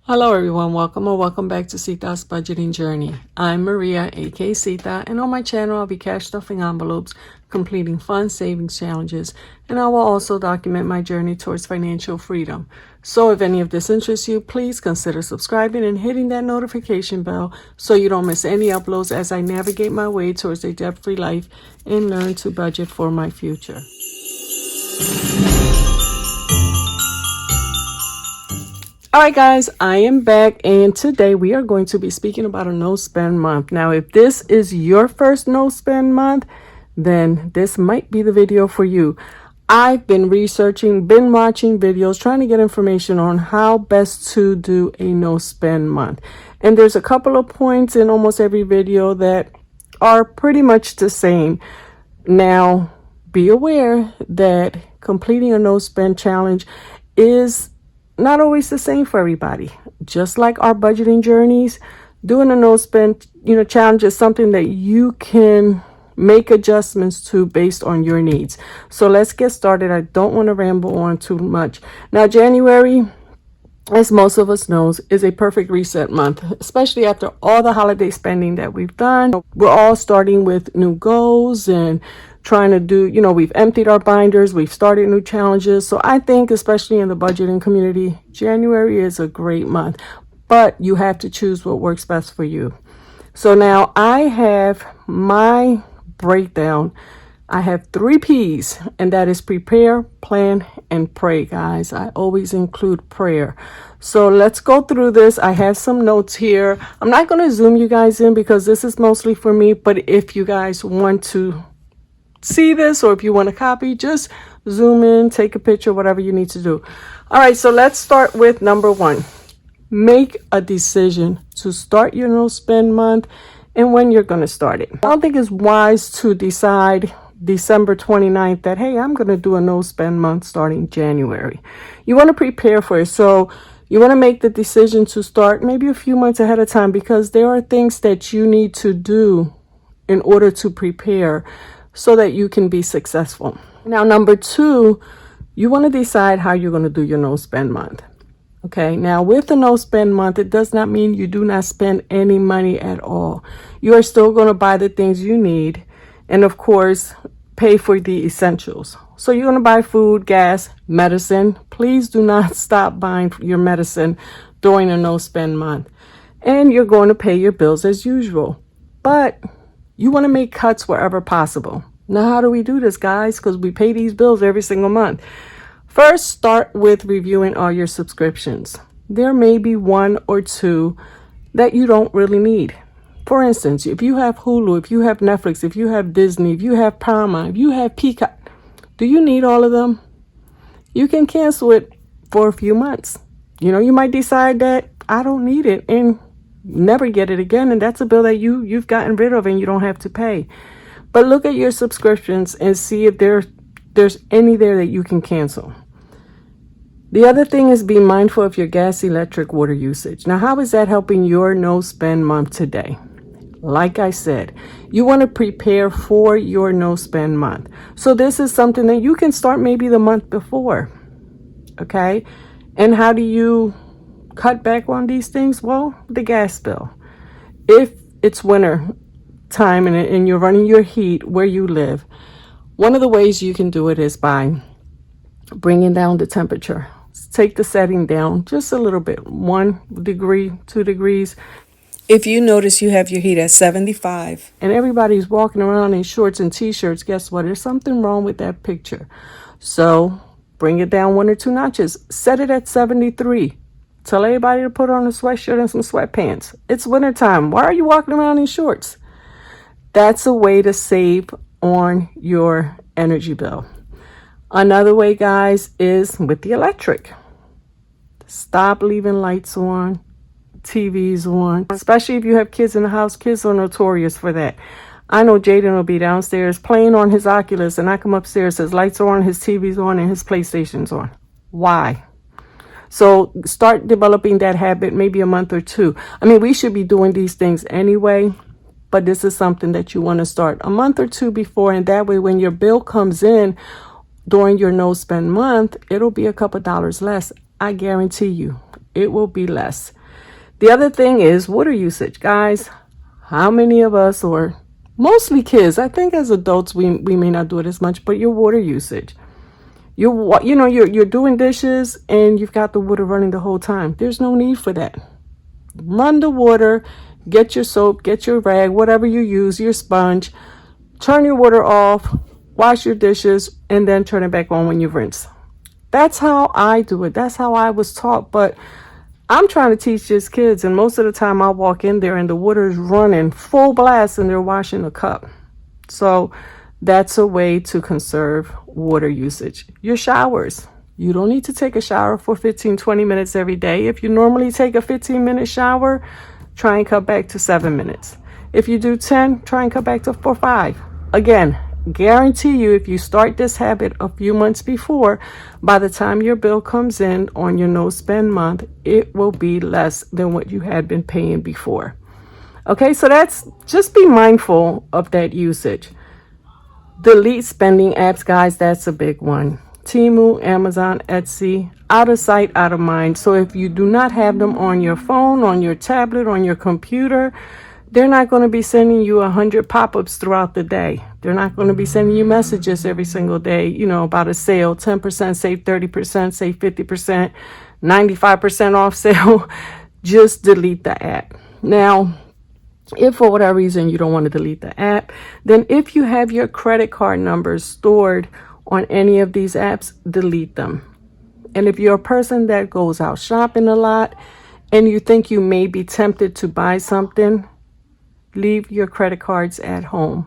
Hello everyone, welcome or welcome back to Sita's Budgeting Journey. I'm Maria, aka Sita, and on my channel I'll be cash stuffing envelopes, completing fun savings challenges, and I will also document my journey towards financial freedom. So if any of this interests you, please consider subscribing and hitting that notification bell so you don't miss any uploads as I navigate my way towards a debt-free life and learn to budget for my future. All right, guys, I am back, and today we are going to be speaking about a no-spend month. Now, if this is your first no-spend month, then this might be the video for you. I've been researching, been watching videos, trying to get information on how best to do a no-spend month. And there's a couple of points in almost every video that are pretty much the same. Now, be aware that completing a no-spend challenge is not always the same for everybody. Just like our budgeting journeys, doing a no spend, challenge is something that you can make adjustments to based on your needs. So let's get started. I don't want to ramble on too much. Now, January, as most of us knows, is a perfect reset month, especially after all the holiday spending that we've done. We're all starting with new goals and trying to do, we've emptied our binders, we've started new challenges. So I think, especially in the budgeting community, January is a great month, but you have to choose what works best for you. So now I have my breakdown. I have 3 P's, and that is prepare, plan, and pray, guys. I always include prayer. So let's go through this. I have some notes here. I'm not going to zoom you guys in because this is mostly for me, but if you guys want to see this or if you want to copy, just zoom in, take a picture, whatever you need to do. All right, so let's start with number 1. Make a decision to start your no spend month and when you're going to start it. I don't think it's wise to decide December 29th that, hey, I'm going to do a no spend month starting January. You want to prepare for it. So you want to make the decision to start maybe a few months ahead of time, because there are things that you need to do in order to prepare so that you can be successful. Now, number 2, you want to decide how you're going to do your no spend month. Okay, now with the no spend month, it does not mean you do not spend any money at all. You are still going to buy the things you need and, of course, pay for the essentials. So you're going to buy food, gas, medicine. Please do not stop buying your medicine during a no spend month. And you're going to pay your bills as usual. But you want to make cuts wherever possible. Now, how do we do this, guys? Because we pay these bills every single month. First, start with reviewing all your subscriptions. There may be 1 or 2 that you don't really need. For instance, if you have Hulu, if you have Netflix, if you have Disney, if you have Paramount, if you have Peacock, do you need all of them? You can cancel it for a few months. You might decide that I don't need it and never get it again, and that's a bill that you've gotten rid of and you don't have to pay. But look at your subscriptions and see if there's any there that you can cancel. The other thing is be mindful of your gas, electric, water usage. Now, how is that helping your no spend month today? Like I said, you want to prepare for your no spend month. So this is something that you can start maybe the month before. Okay? And how do you cut back on these things? Well, the gas bill. If it's winter time and you're running your heat where you live, one of the ways you can do it is by bringing down the temperature. Take the setting down just a little bit, 1 degree, 2 degrees. If you notice you have your heat at 75 and everybody's walking around in shorts and t-shirts, guess what? There's something wrong with that picture. So bring it down 1 or 2 notches. Set it at 73. Tell everybody to put on a sweatshirt and some sweatpants. It's wintertime. Why are you walking around in shorts? That's a way to save on your energy bill. Another way, guys, is with the electric. Stop leaving lights on, TVs on, especially if you have kids in the house. Kids are notorious for that. I know Jaden will be downstairs playing on his Oculus, and I come upstairs, his lights are on, his TV's on, and his PlayStation's on. Why? So start developing that habit maybe a month or 2. I mean, we should be doing these things anyway, but this is something that you want to start a month or 2 before, and that way when your bill comes in during your no spend month, it'll be a couple dollars less. I guarantee you. it will be less. The other thing is water usage. Guys, how many of us, or mostly kids, I think as adults we may not do it as much, but your water usage. You're doing dishes and you've got the water running the whole time. There's no need for that. Run the water, get your soap, get your rag, whatever you use, your sponge, turn your water off, wash your dishes, and then turn it back on when you rinse. That's how I do it. That's how I was taught. But I'm trying to teach these kids, and most of the time I walk in there and the water is running full blast and they're washing a cup. So that's a way to conserve water usage. Your showers. You don't need to take a shower for 15-20 minutes every day. If you normally take a 15-minute shower, try and cut back to 7 minutes. If you do 10, try and cut back to 5. Again, guarantee you, if you start this habit a few months before, by the time your bill comes in on your no spend month, it will be less than what you had been paying before. Okay, so just be mindful of that usage. Delete spending apps, guys. That's a big one. Temu, Amazon, Etsy, out of sight, out of mind. So if you do not have them on your phone, on your tablet, on your computer, they're not going to be sending you 100 pop-ups throughout the day. They're not going to be sending you messages every single day, about a sale, 10%, save 30%, save 50%, 95% off sale. Just delete the app. Now, if for whatever reason you don't want to delete the app, then if you have your credit card numbers stored on any of these apps, delete them. And if you're a person that goes out shopping a lot and you think you may be tempted to buy something, leave your credit cards at home.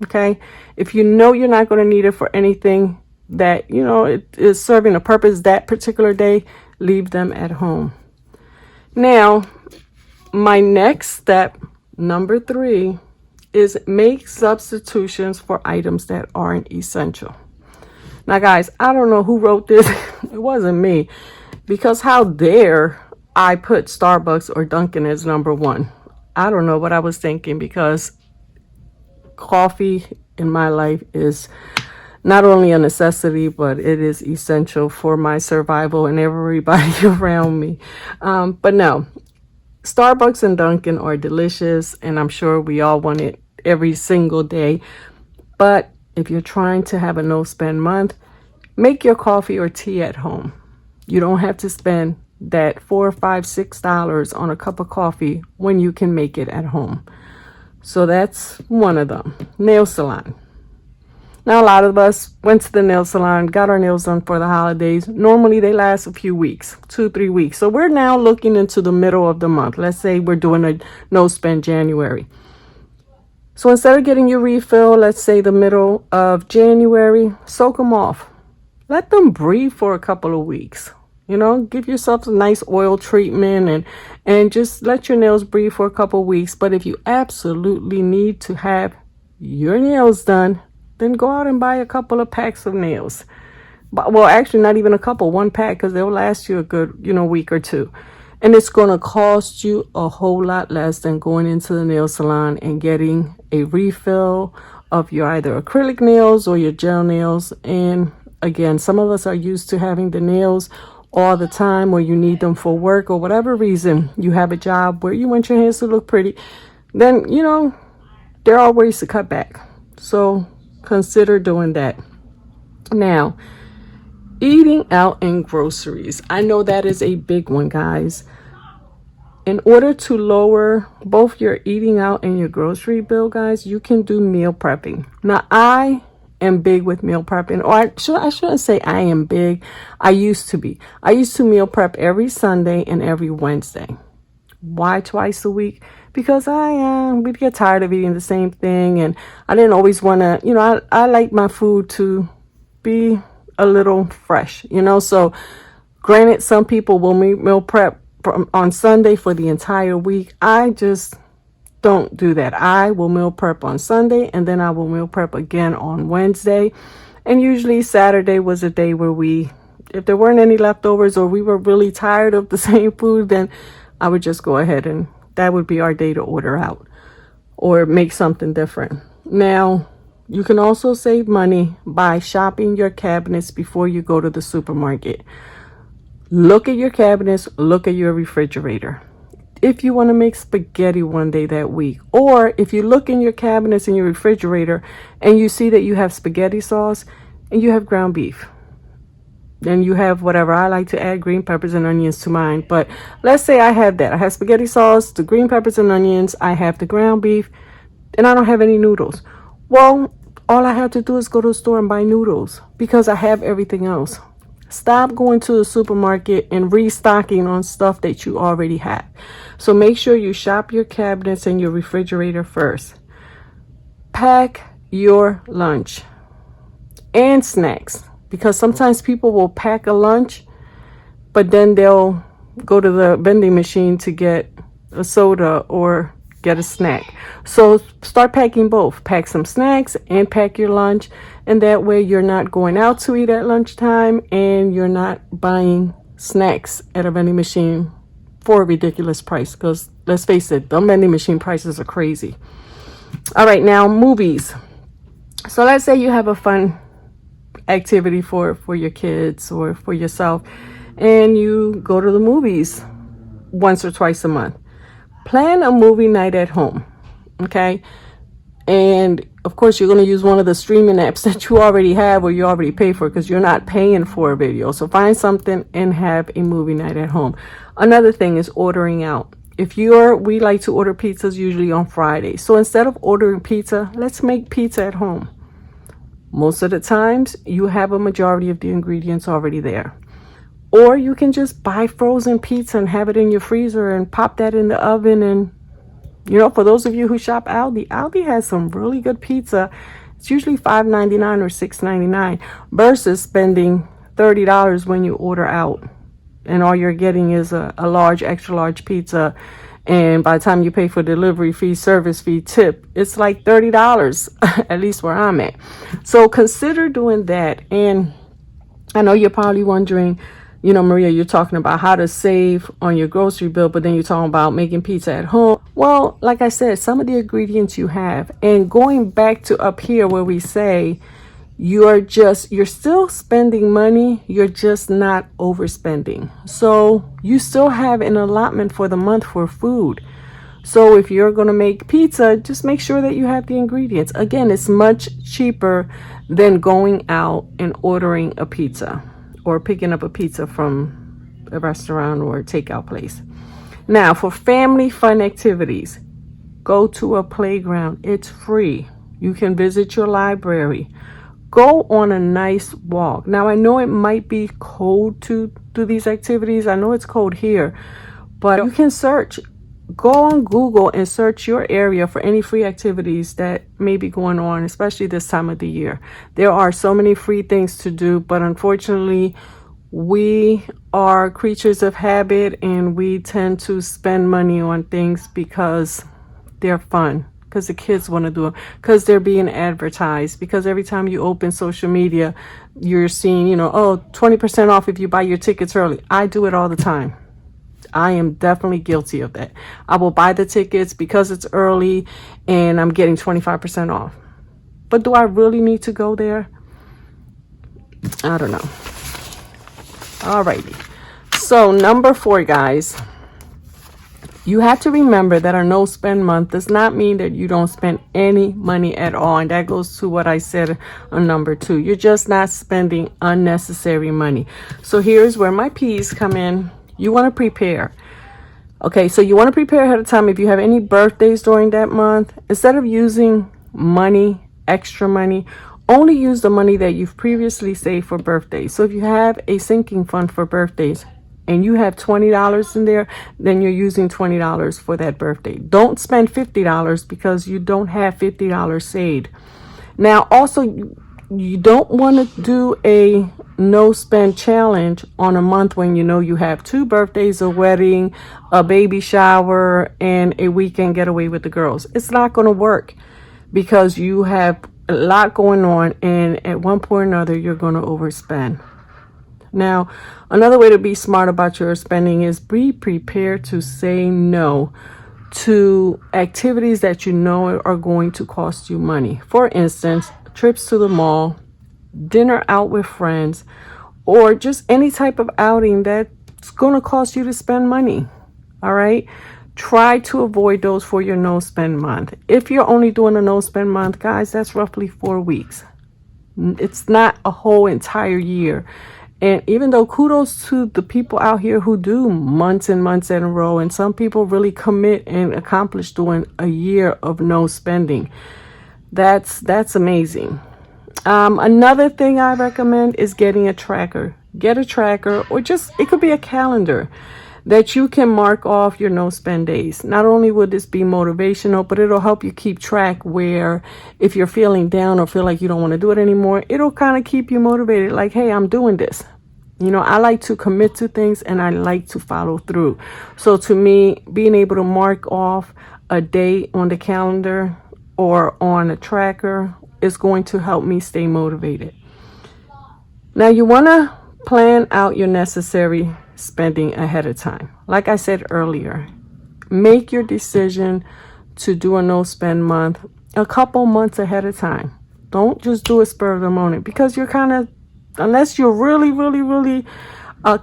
Okay? If you know you're not going to need it for anything that, it is serving a purpose that particular day, leave them at home. Now, my next step, number 3, is make substitutions for items that aren't essential. Now, guys, I don't know who wrote this. It wasn't me. Because how dare I put Starbucks or Dunkin' as number 1? I don't know what I was thinking, because coffee in my life is not only a necessity, but it is essential for my survival and everybody around me. But no, Starbucks and Dunkin' are delicious, and I'm sure we all want it every single day. But if you're trying to have a no spend month, make your coffee or tea at home. You don't have to spend that $4, $5, $6 on a cup of coffee when you can make it at home. So that's one of them. Nail salon. Now, a lot of us went to the nail salon, got our nails done for the holidays. Normally they last a few weeks, 2-3 weeks. So we're now looking into the middle of the month. Let's say we're doing a no spend January. So instead of getting your refill, let's say the middle of January, soak them off. Let them breathe for a couple of weeks. Give yourself a nice oil treatment and just let your nails breathe for a couple of weeks. But if you absolutely need to have your nails done, then go out and buy a couple of packs of nails. Well, actually, not even a couple, 1 pack, because they'll last you a good, week or 2. And it's going to cost you a whole lot less than going into the nail salon and getting a refill of your either acrylic nails or your gel nails. And again, some of us are used to having the nails all the time, or you need them for work or whatever reason. You have a job where you want your hands to look pretty. Then, there are ways to cut back. So consider doing that. Now, eating out and groceries. I know that is a big one, guys. In order to lower both your eating out and your grocery bill, guys, you can do meal prepping. Now, I am big with meal prepping, or I shouldn't say I am big. I used to be. I used to meal prep every Sunday and every Wednesday. Why twice a week? Because we'd get tired of eating the same thing, and I didn't always want to, I like my food to be a little fresh, So granted, some people will meal prep on Sunday for the entire week. I just don't do that. I will meal prep on Sunday, and then I will meal prep again on Wednesday. And usually Saturday was a day where if there weren't any leftovers or we were really tired of the same food, then I would just go ahead and that would be our day to order out or make something different. Now, you can also save money by shopping your cabinets before you go to the supermarket. Look at your cabinets, look at your refrigerator. If you want to make spaghetti one day that week, or if you look in your cabinets in your refrigerator and you see that you have spaghetti sauce and you have ground beef, then you have whatever. I like to add green peppers and onions to mine, but let's say I have that. I have spaghetti sauce, the green peppers and onions, I have the ground beef, and I don't have any noodles. Well, all I have to do is go to the store and buy noodles because I have everything else. Stop going to the supermarket and restocking on stuff that you already have. So make sure you shop your cabinets and your refrigerator first. Pack your lunch and snacks, because sometimes people will pack a lunch, but then they'll go to the vending machine to get a soda or get a snack. So start packing both. Pack some snacks and pack your lunch, and that way you're not going out to eat at lunchtime and you're not buying snacks at a vending machine for a ridiculous price, because let's face it, the vending machine prices are crazy. All right, now movies. So let's say you have a fun activity for your kids or for yourself, and you go to the movies once or twice a month. Plan a movie night at home, okay? And of course, you're going to use one of the streaming apps that you already have or you already pay for, because you're not paying for a video. So find something and have a movie night at home. Another thing is ordering out. We like to order pizzas usually on Friday. So instead of ordering pizza, let's make pizza at home. Most of the times, you have a majority of the ingredients already there. Or you can just buy frozen pizza and have it in your freezer and pop that in the oven. And, for those of you who shop Aldi has some really good pizza. It's usually $5.99 or $6.99 versus spending $30 when you order out. And all you're getting is a large, extra large pizza. And by the time you pay for delivery fee, service fee, tip, it's like $30, at least where I'm at. So consider doing that. And I know you're probably wondering, Maria, you're talking about how to save on your grocery bill, but then you're talking about making pizza at home. Well, like I said, some of the ingredients you have, and going back to up here where we say you're still spending money, you're just not overspending. So you still have an allotment for the month for food. So if you're going to make pizza, just make sure that you have the ingredients. Again, it's much cheaper than going out and ordering a pizza or picking up a pizza from a restaurant or a takeout place. Now, for family fun activities, go to a playground. It's free. You can visit your library. Go on a nice walk. Now, I know it might be cold to do these activities. I know it's cold here, but you can search. Go on Google and search your area for any free activities that may be going on, especially this time of the year. There are so many free things to do, but unfortunately, we are creatures of habit and we tend to spend money on things because they're fun, because the kids want to do it, because they're being advertised, because every time you open social media, you're seeing, 20% off if you buy your tickets early. I do it all the time. I am definitely guilty of that. I will buy the tickets because it's early and I'm getting 25% off. But do I really need to go there? I don't know. Alrighty. So number 4, guys, you have to remember that our no spend month does not mean that you don't spend any money at all. And that goes to what I said on number 2. You're just not spending unnecessary money. So here's where my P's come in. You want to prepare. Okay, so you want to prepare ahead of time. If you have any birthdays during that month, instead of using money, extra money, only use the money that you've previously saved for birthdays. So if you have a sinking fund for birthdays and you have $20 in there, then you're using $20 for that birthday. Don't spend $50 because you don't have $50 saved. Now, also, you don't want to do a no spend challenge on a month when you have 2 birthdays, a wedding, a baby shower, and a weekend getaway with the girls. It's not going to work because you have a lot going on, and at one point or another, you're going to overspend. Now, another way to be smart about your spending is be prepared to say no to activities that you know are going to cost you money. For instance, trips to the mall, dinner out with friends, or just any type of outing that it's going to cost you to spend money. All right. Try to avoid those for your no spend month. If you're only doing a no spend month, guys, that's roughly 4 weeks. It's not a whole entire year. And even though kudos to the people out here who do months and months in a row, and some people really commit and accomplish doing a year of no spending. That's amazing. Another thing I recommend is getting a tracker. Get a tracker, or just, it could be a calendar that you can mark off your no spend days. Not only would this be motivational, but it'll help you keep track where if you're feeling down or feel like you don't want to do it anymore, it'll kind of keep you motivated. Like, hey, I'm doing this. You know, I like to commit to things and I like to follow through. So to me, being able to mark off a day on the calendar or on a tracker is going to help me stay motivated. Now, you want to plan out your necessary spending ahead of time. Like I said earlier, make your decision to do a no spend month a couple months ahead of time. Don't just do a spur of the moment, because you're kind of, unless you're really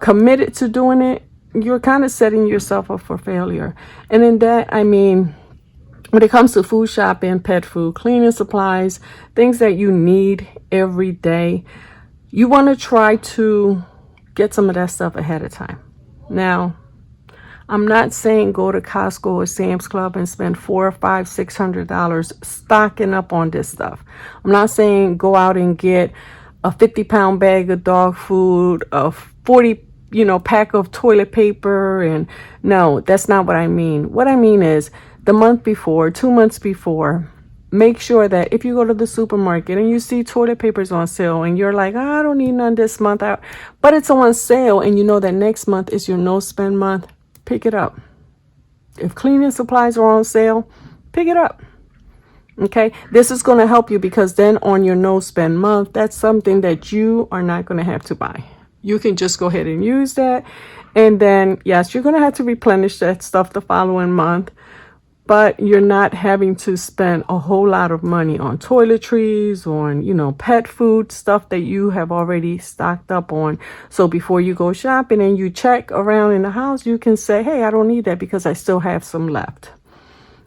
committed to doing it, you're kind of setting yourself up for failure. And in that, I mean, when it comes to food shopping, pet food, cleaning supplies, things that you need every day, you want to try to get some of that stuff ahead of time. Now, I'm not saying go to Costco or Sam's Club and spend $400, $500, $600 stocking up on this stuff. I'm not saying go out and get a 50-pound bag of dog food, a 40, pack of toilet paper, and no, that's not what I mean. What I mean is the month before, 2 months before, make sure that if you go to the supermarket and you see toilet papers on sale and you're like, I don't need none this month out, but it's on sale and you know that next month is your no spend month, pick it up. If cleaning supplies are on sale, pick it up. Okay, this is going to help you, because then on your no spend month, that's something that you are not going to have to buy. You can just go ahead and use that. And then, yes, you're going to have to replenish that stuff the following month, but you're not having to spend a whole lot of money on toiletries, on, pet food, stuff that you have already stocked up on. So before you go shopping and you check around in the house, you can say, hey, I don't need that because I still have some left.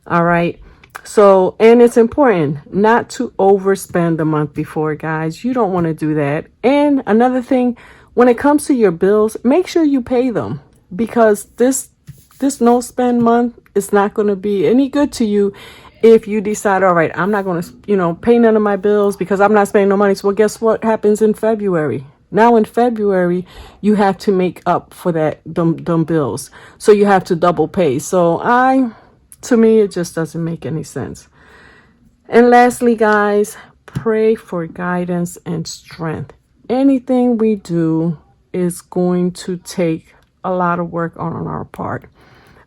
All right. So, and it's important not to overspend the month before, guys. You don't want to do that. And another thing, when it comes to your bills, make sure you pay them, because this no spend month is not going to be any good to you if you decide, all right, I'm not going to, pay none of my bills because I'm not spending no money. So, well, guess what happens in February? Now in February, you have to make up for them bills. So you have to double pay. So to me, it just doesn't make any sense. And lastly, guys, pray for guidance and strength. Anything we do is going to take a lot of work on our part.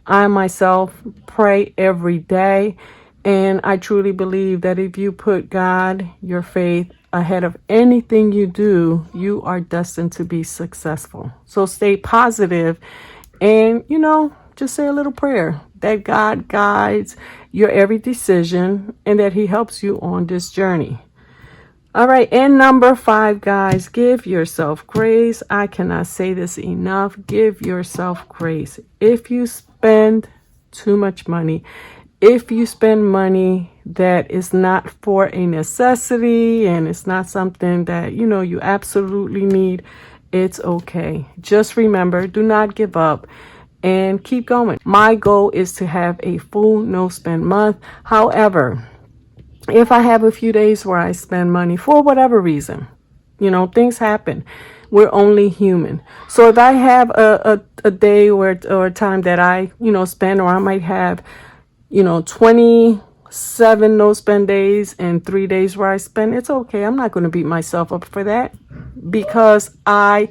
I myself pray every day, and I truly believe that if you put God, your faith, ahead of anything you do, you are destined to be successful. So stay positive and, just say a little prayer that God guides your every decision and that He helps you on this journey. All right. And number 5, guys, give yourself grace. I cannot say this enough. Give yourself grace. If you spend too much money, if you spend money that is not for a necessity and it's not something that, you absolutely need, it's okay. Just remember, do not give up. And keep going. My goal is to have a full no spend month. However, if I have a few days where I spend money for whatever reason, things happen. We're only human. So if I have a day or a time that I, spend, or I might have, 27 no spend days and 3 days where I spend, it's okay. I'm not going to beat myself up for that, because to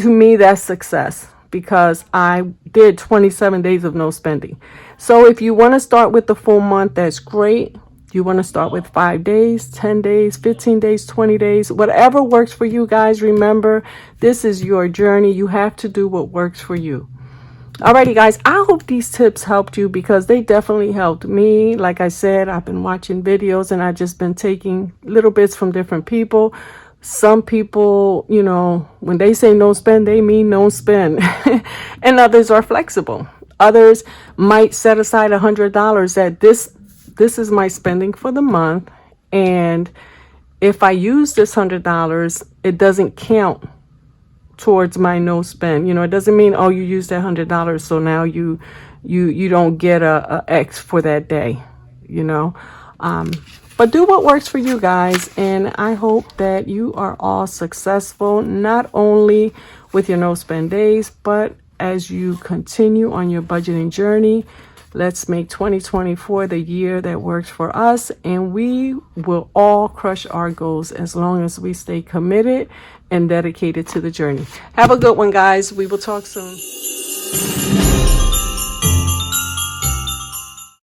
me, that's success. Because I did 27 days of no spending. So if you want to start with the full month, that's great. You want to start with 5 days, 10 days, 15 days, 20 days, whatever works for you, guys. Remember, this is your journey. You have to do what works for you. Alrighty, guys, I hope these tips helped you, because they definitely helped me. Like I said, I've been watching videos and I've just been taking little bits from different people. Some people, you know, when they say no spend, they mean no spend. And others are flexible. Others might set aside $100 that this is my spending for the month. And if I use this $100, it doesn't count towards my no spend. You know, it doesn't mean, oh, you used that $100, so now you don't get a X for that day, you know. But do what works for you guys, and I hope that you are all successful, not only with your no spend days, but as you continue on your budgeting journey. Let's make 2024 the year that works for us, and we will all crush our goals as long as we stay committed and dedicated to the journey. Have a good one, guys. We will talk soon.